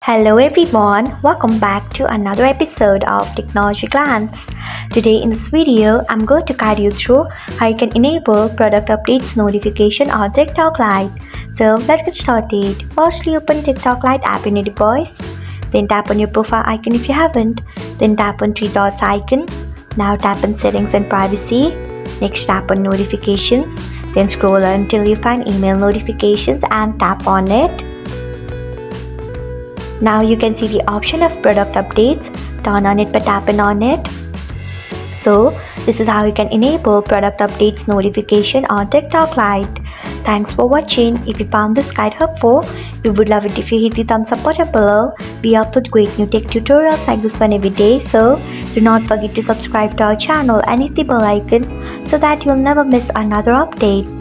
Hello everyone, welcome back to another episode of Technology Glance. Today in this video, I'm going to guide you through how you can enable product updates notification on TikTok Lite. So let's get started. Firstly, open TikTok Lite app in your device. Then tap on your profile icon if you haven't. Then tap on three dots icon. Now tap on settings and privacy. Next tap on notifications. Then scroll until you find email notifications and tap on it. Now you can see the option of product updates. Turn on it by tapping on it. So this is how you can enable product updates notification on TikTok Lite. Thanks for watching. If you found this guide helpful, we would love it if you hit the thumbs up button below. We upload great new tech tutorials like this one every day, so do not forget to subscribe to our channel and hit the bell icon so that you'll never miss another update.